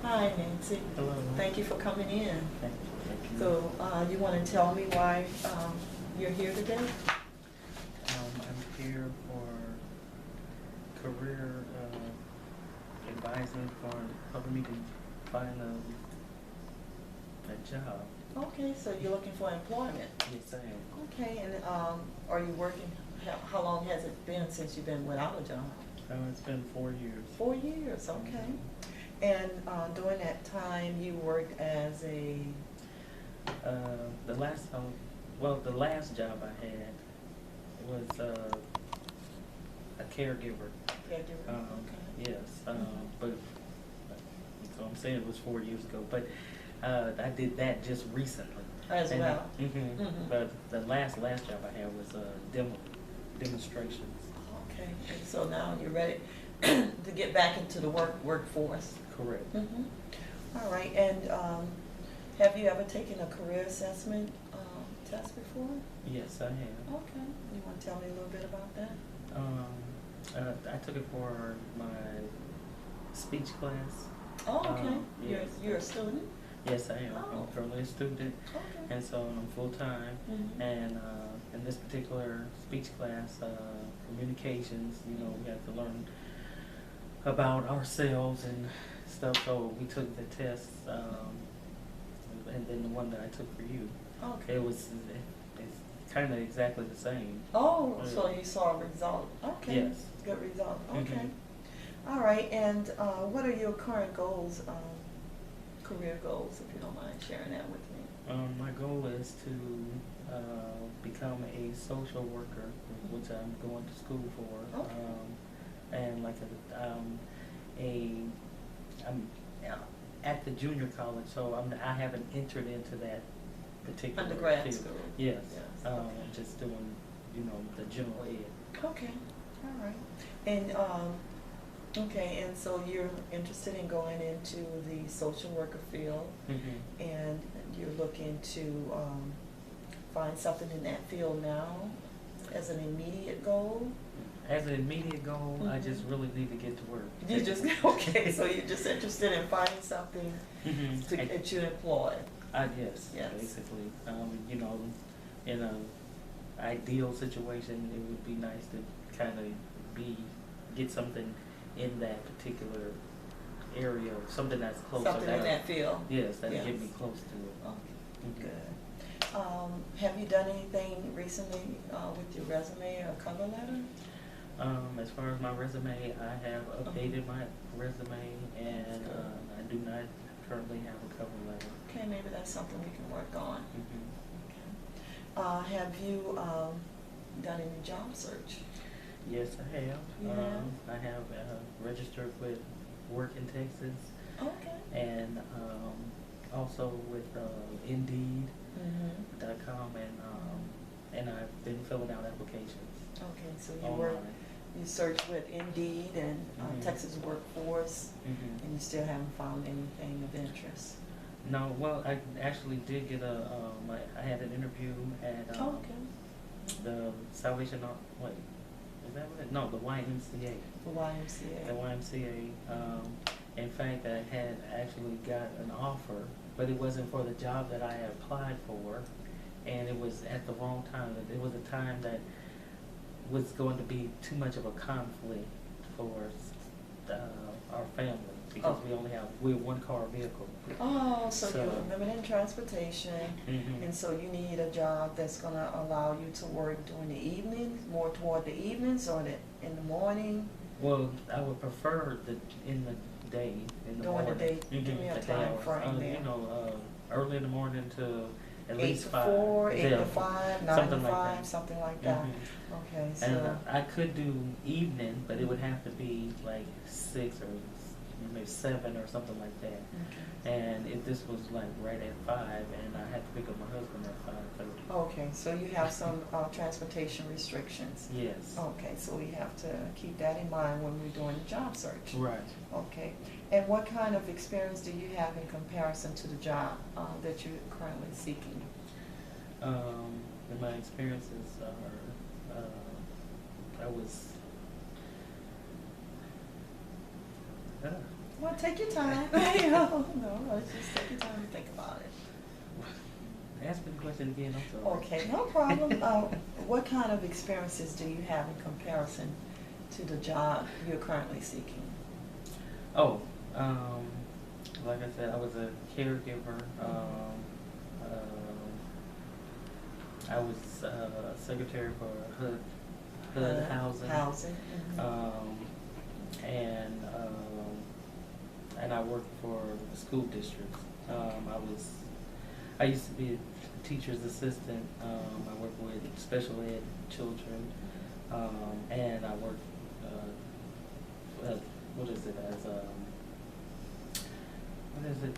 Hi, Nancy. Hello. Thank you for coming in. Thank you. So, you want to tell me why you're here today? I'm here for career advising for helping me to find a job. Okay, so you're looking for employment. Yes, I am. Okay, and are you working? How long has it been since you've been without a job? It's been 4 years. 4 years, okay. And during that time, you worked as a... The last, the last job I had was a caregiver. Caregiver, okay. Yes, but so I'm saying it was 4 years ago, but I did that just recently. As well. But the last job I had was demonstrations. Okay, and so now you're ready to get back into the workforce. Correct. All right, and have you ever taken a career assessment test before? Yes, I have. Okay, you want to tell me a little bit about that? I took it for my speech class. Oh, okay. Yes. You're a student? Yes, I am. Oh. I'm currently a student, Okay. and so I'm full-time. And in this particular speech class, communications, we have to learn about ourselves and stuff. So we took the test, and then the one that I took for you. Okay. It's kind of exactly the same. Oh, so you saw a result. Okay. Yes. Good result. Okay. All right, and what are your current goals, career goals, if you don't mind sharing that with me? My goal is to become a social worker, which I'm going to school for. Okay. And like I'm at the junior college, so I haven't entered into that particular Undergrad field. school. Yes. Okay. Just doing, the general ed. Okay. All right. And okay, and so you're interested in going into the social worker field, and you're looking to find something in that field now as an immediate goal? As an immediate goal, I just really need to get to work. You just okay, so you're just interested in finding something to get you employed. Yes, Yes. basically. In an ideal situation, it would be nice to kind of get something in that particular area, something that's close. Something in that field. Yes, that'll Yes. get me close to it. Okay, good. Have you done anything recently with your resume or cover letter? As far as my resume, I have updated my resume, and I do not currently have a cover letter. Okay, maybe that's something we can work on. Mm-hmm. Okay. Have you done any job search? Yes, I have. You have? I have registered with Work in Texas, Okay. and also with Indeed.com, Mm-hmm. and I've been filling out applications. Okay, so online. you search with Indeed and Texas Workforce, and you still haven't found anything of interest? No, well, I actually did get I had an interview at the Salvation Wait, is that what no, the YMCA. The YMCA. The YMCA. In fact, I had actually got an offer, but it wasn't for the job that I had applied for, and it was at the wrong time. It was a time that was going to be too much of a conflict for our family, because we're one car vehicle. Oh, so you're limited in transportation, and so you need a job that's going to allow you to work during the evenings, more toward the evenings, or in the morning? Well, I would prefer in the day, in the during morning. the day. Give me a time frame there. Early in the morning to at 8 least to 5. 4, 8 Yeah. to 5, 9 to Something 5, like that. something like that. Okay, so. And I could do evening, but it would have to be like 6 or maybe 7 or something like that. Okay. And if this was like right at 5, and I had to pick up my husband at 5:30. Okay, so you have some transportation restrictions. Yes. Okay, so we have to keep that in mind when we're doing the job search. Right. Okay, and what kind of experience do you have in comparison to the job that you're currently seeking? In my experiences are, I was, Well, take your time. You know, no, just take your time to think about it. Ask me the question again, I'm sorry. Okay, no problem. What kind of experiences do you have in comparison to the job you're currently seeking? Oh, like I said, I was a caregiver. I was secretary for HUD housing. Housing. And I worked for school districts. I used to be a teacher's assistant. I worked with special ed children, and I worked what is it as what is it?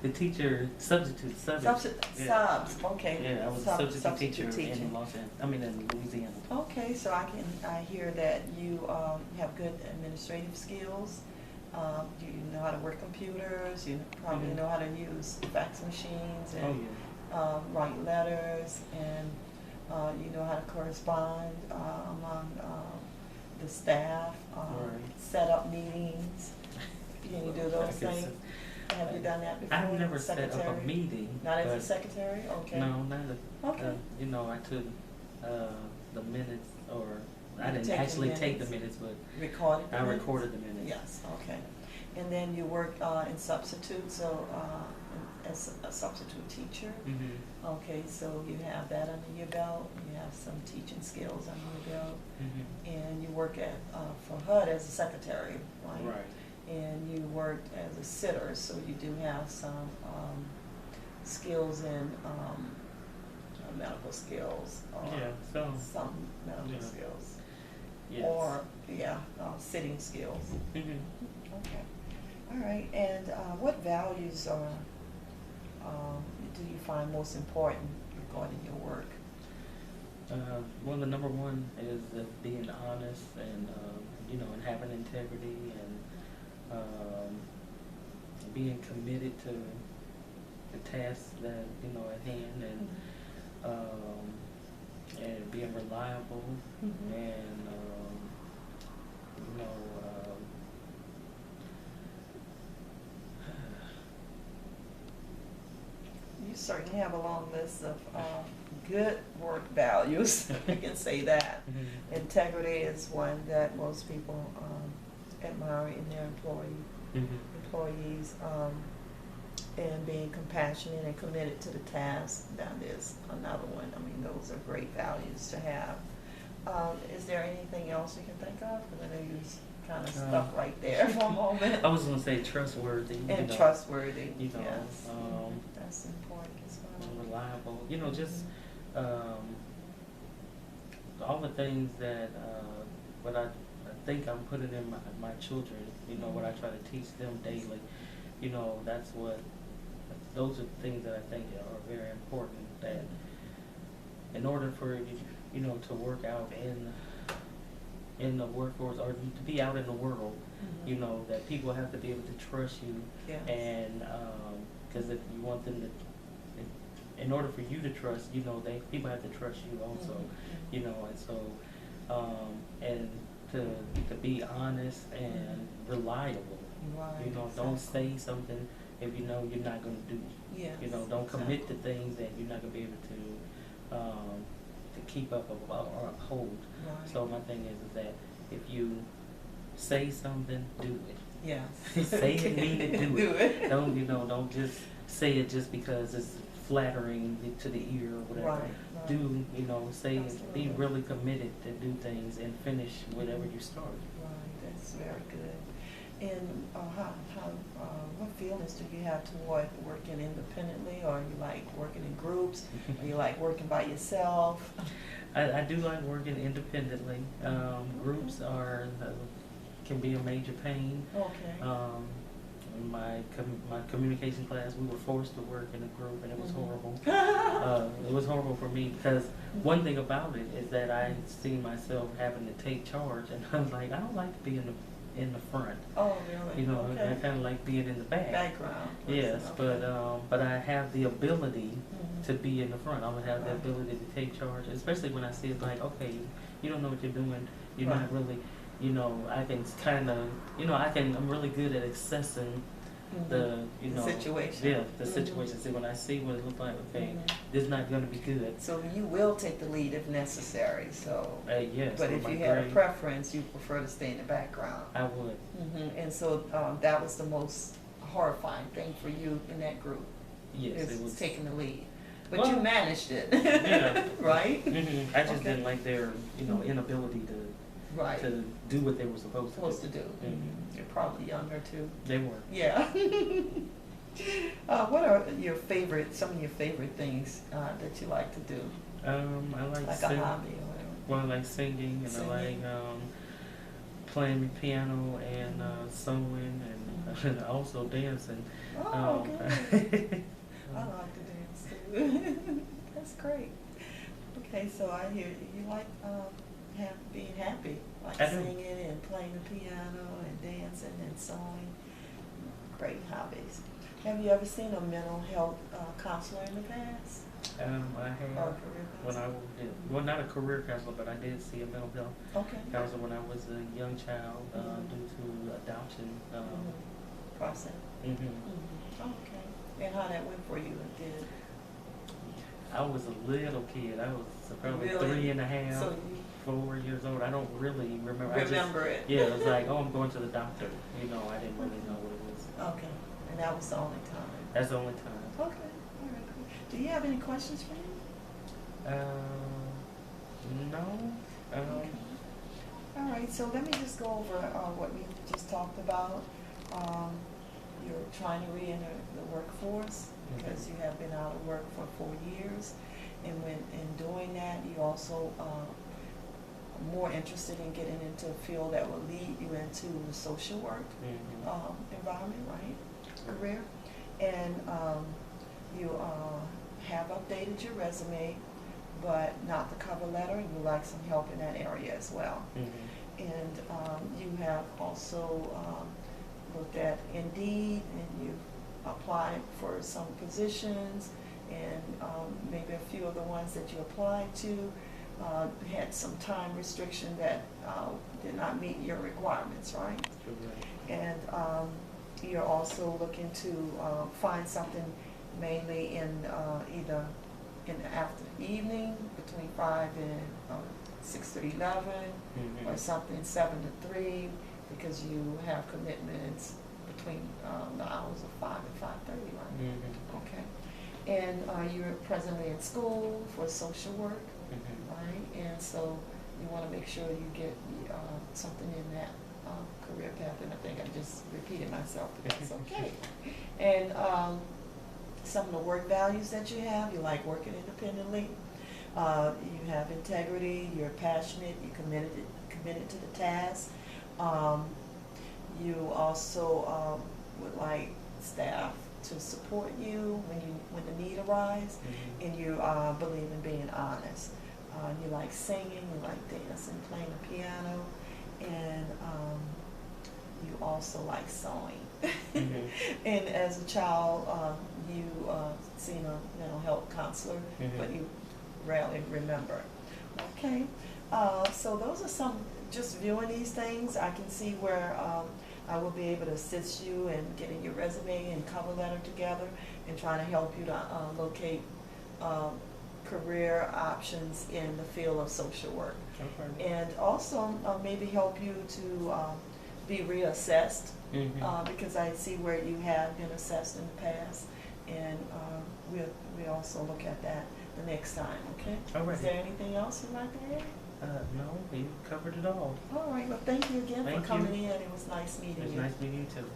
The teacher substitute subs. Subs. Okay. Yeah, I was a substitute teacher in in Louisiana. Okay, so I hear that you have good administrative skills. You know how to work computers. You probably know how to use fax machines and write letters, and you know how to correspond among the staff, set up meetings. Can you do those things? Have you done that before? I've never set up a meeting. Not as a secretary? Okay. No, not a, okay. I took the minutes, or I didn't actually take the minutes, but recorded the minutes? Recorded the minutes. Yes, okay. And then you work in substitute, so as a substitute teacher. Mm-hmm. Okay, so you have that under your belt. You have some teaching skills under your belt. Mm-hmm. And you work at for HUD as a secretary, right? Right. And you worked as a sitter, so you do have some skills in medical skills. Some medical skills. Yes. Or, sitting skills. Mm-hmm. Okay. All right. And what values do you find most important regarding your work? Well, the number one is being honest and, and having integrity and being committed to the tasks that, at hand, and being reliable, and, you certainly have a long list of good work values. I can say that. Integrity is one that most people admire in their employees, and being compassionate and committed to the task. That is another one. I mean, those are great values to have. Is there anything else you can think of? Because I know you kind of stuck right there for a moment. I was going to say trustworthy. And trustworthy. Yes. That's important as well. Reliable. Just all the things that what I think I'm putting in my children. What I try to teach them daily. Those are things that I think are very important. That in order for you to work out in the workforce, or to be out in the world, that people have to be able to trust you. Yes. And because if you want them to, in order for you to trust, people have to trust you also. And so and to be honest and reliable. Right. Don't say something if you're not going to do it. Yes, don't commit to things that you're not going to be able to keep up or uphold. Right. So my thing is that if you say something, do it. Yes. Say it, mean it, do it. Don't just say it just because it's flattering to the ear or whatever. Right. Do say it, be really committed to do things and finish whatever you start. Right. That's very good. And what feelings do you have toward working independently, or you like working in groups, or you like working by yourself? I do like working independently. Groups can be a major pain. Okay. In my communication class, we were forced to work in a group, and it was horrible. It was horrible for me because one thing about it is that I see myself having to take charge, and I was like, I don't like to be in the front. Oh, really? Okay. I kind of like being in the background. Yes, okay. but I have the ability to be in the front. I would have the ability to take charge, especially when I see it's like, okay, you don't know what you're doing. You're not really, you know, I can kind of, I'm really good at assessing the, The situation. yeah, the situation. See, when I see what it looks like, okay, this is not going to be good. So you will take the lead if necessary, so. Yes. But with if my you had a grade, preference, you prefer to stay in the background. I would. And so that was the most horrifying thing for you in that group. Yes, it was taking the lead. But well, you managed it, yeah. right? I just didn't like their, inability to do what they were supposed to do. You're probably younger too. They were. Yeah. What are some of your favorite things that you like to do? I like a hobby or whatever. Well, I like singing, and I like playing the piano and sewing and also dancing. Oh, good. I like to dance too. That's great. Okay, so I hear you like being happy, like singing and playing the piano and dancing and sewing. Great hobbies. Have you ever seen a mental health counselor in the past? I have. Well, not a career counselor, but I did see a mental health counselor when I was a young child due to adoption process. Okay. And how that went for you? I was a little kid. I was probably Really? 3.5, So 4 years old. I don't really remember. It. Yeah, it was like, oh, I'm going to the doctor. I didn't really know what it was. Okay. And that was the only time? That's the only time. Okay. All right, cool. Do you have any questions for me? No. Okay. All right, so let me just go over what we just talked about. You're trying to re-enter the workforce because you have been out of work for 4 years. And in doing that, you also are more interested in getting into a field that will lead you into the social work environment, right? Career. And you have updated your resume, but not the cover letter, and you like some help in that area as well. And you have also looked at Indeed, and you've applied for some positions, and maybe a few of the ones that you applied to had some time restriction that did not meet your requirements, right? And you're also looking to find something mainly in either in the evening between 5 and 6 to 11, or something 7 to 3, because you have commitments between the hours of 5 and 5:30, right? Okay. And you're presently in school for social work, right? And so you want to make sure you get something in that career path. And I think I just repeated myself, but that's okay. And some of the work values that you like working independently. You have integrity. You're passionate. You're committed to the task. You also would like staff to support you when the need arises, and you believe in being honest. You like singing, you like dancing, playing the piano, and you also like sewing. And as a child, you seen a mental health counselor, but you rarely remember. Okay, so those are some, just viewing these things, I can see where I will be able to assist you in getting your resume and cover letter together and trying to help you to locate career options in the field of social work. And also maybe help you to be reassessed, because I see where you have been assessed in the past, and we'll also look at that the next time, okay? Is there anything else you'd like to add? No, you covered it all. All right, well, thank you again for coming in. It was nice meeting you. It was nice meeting you too.